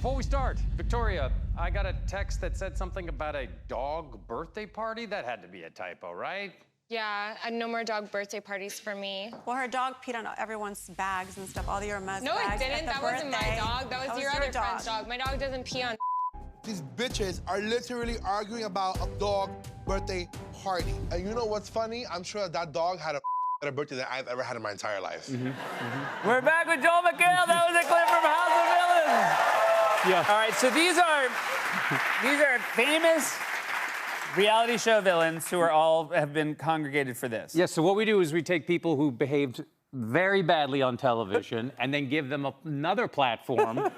Before we start, Victoria, I got a text that said something about a dog birthday party. That had to be a typo, right? Yeah, no more dog birthday parties for me. Well, her dog peed on everyone's bags and stuff, all the Irma's No, bags. it didn't. That wasn't my dog. That was your other dog. friend's dog. My dog doesn't pee on. These bitches are literally arguing about a dog birthday party. And you know what's funny? I'm sure that dog had a better birthday than I've ever had in my entire life. We're back with Joel McHale. That was a clip from House of Villains. Yeah. All right, so these are famous reality show villains who are all have been congregated for this. Yeah, so what we do is we take people who behaved very badly on television and then give them another platform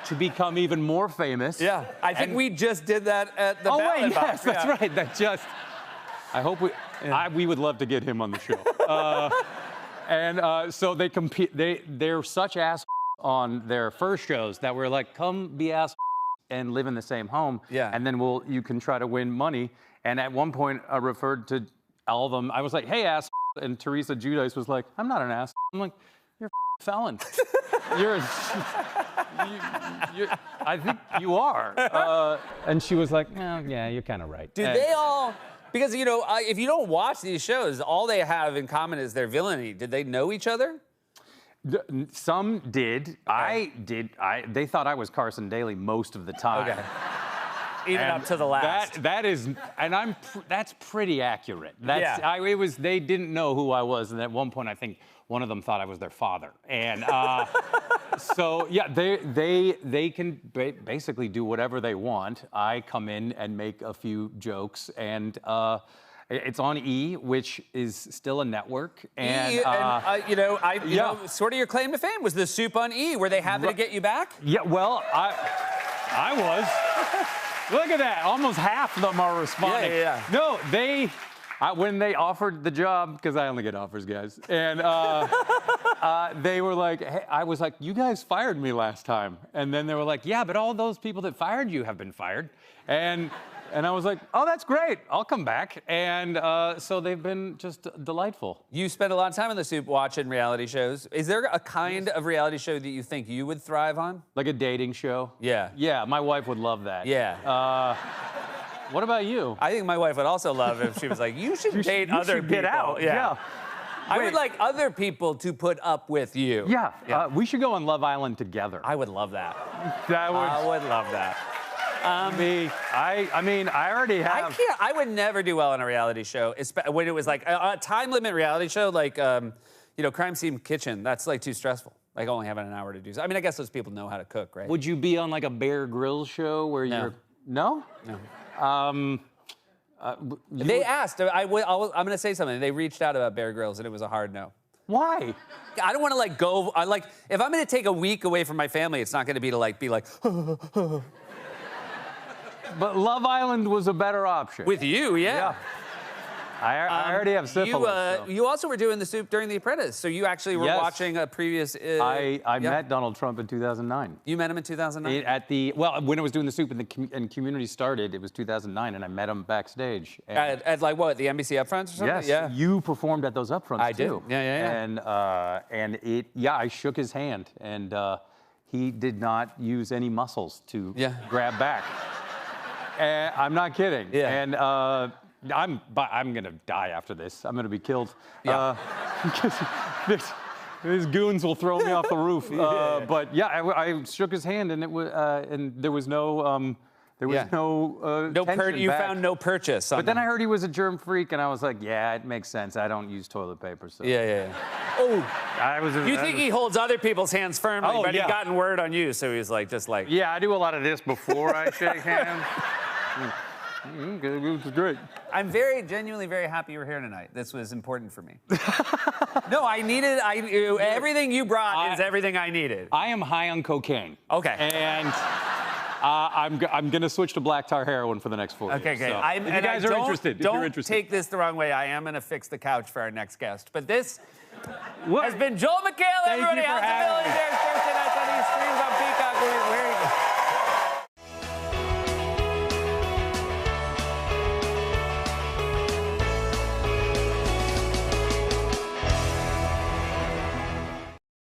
to become even more famous. Yeah, I think we just did that at the Oh, ballot wait, box. yes, that's right. That just... I hope we would love to get him on the show. So they compete. They're such ass on their first shows that we're like, come be ass and live in the same home. Yeah. And then you can try to win money. And at one point, I referred to all of them. I was like, hey, ass. And Teresa Giudice was like, I'm not an ass. I'm like, you're a felon. I think you are. And she was like, oh, yeah, you're kind of right. Do they all... Because, you know, if you don't watch these shows, all they have in common is their villainy. Did they know each other? Some did. I did. They thought I was Carson Daly most of the time. Okay. Even up to the last. That is, and that's pretty accurate. That's, yeah. They didn't know who I was, and at one point I think one of them thought I was their father. And so yeah, they can basically do whatever they want. I come in and make a few jokes, and it's on E, which is still a network. And, you know, sort of your claim to fame was the soup on E. Were they happy to get you back? Yeah, well, I was. Look at that. Almost half of them are responding. Yeah. No, when they offered the job, because I only get offers, guys, and they were like, hey, I was like, you guys fired me last time. And then they were like, yeah, but all those people that fired you have been fired. And I was like, oh, that's great. I'll come back. And so they've been just delightful. You spend a lot of time in the soup watching reality shows. Is there a kind of reality show that you think you would thrive on? Like a dating show? Yeah. Yeah, my wife would love that. Yeah. What about you? I think my wife would also love it if she was like, you should date other people. Get out. Yeah. I would like other people to put up with you. Yeah. We should go on Love Island together. I would love that. I would love that. I mean, I already have. I would never do well on a reality show, when it was like a time limit reality show, like, you know, Crime Scene Kitchen. That's like too stressful. Like only having an hour to do so. I mean, I guess those people know how to cook, right? Would you be on like a Bear Grylls show where you're? No. No. They asked. I'm going to say something. They reached out about Bear Grylls, and it was a hard no. Why? I don't want to like go. If I'm going to take a week away from my family, it's not going to be to like be like. But Love Island was a better option. With you, yeah. I already have syphilis. You also were doing the soup during The Apprentice, so you actually were watching a previous... I met Donald Trump in 2009. You met him in 2009? When I was doing the soup and Community started, it was 2009, and I met him backstage. At like what, the NBC Upfronts or something? Yes, yeah. You performed at those Upfronts, I too. did, yeah. And I shook his hand, and he did not use any muscles to grab back. I'm not kidding. Yeah. And I'm gonna die after this. I'm gonna be killed. Yeah. These goons will throw me off the roof. But yeah, I shook his hand, and it was, and there was no, no tension you back. found no purchase. But then I heard he was a germ freak, and I was like, yeah, it makes sense. I don't use toilet paper, so. Yeah. Oh, you think he holds other people's hands firmly, but he gotten word on you, so he was like, just like. Yeah, I do a lot of this before I shake hands. It was great. I'm genuinely very happy you were here tonight. This was important for me. No, everything you brought is everything I needed. I am high on cocaine. Okay. And I'm gonna switch to black tar heroin for the next 4 years. Okay, great. So, if you guys are interested, don't take this the wrong way. I am gonna fix the couch for our next guest. But this has been Joel McHale, everybody.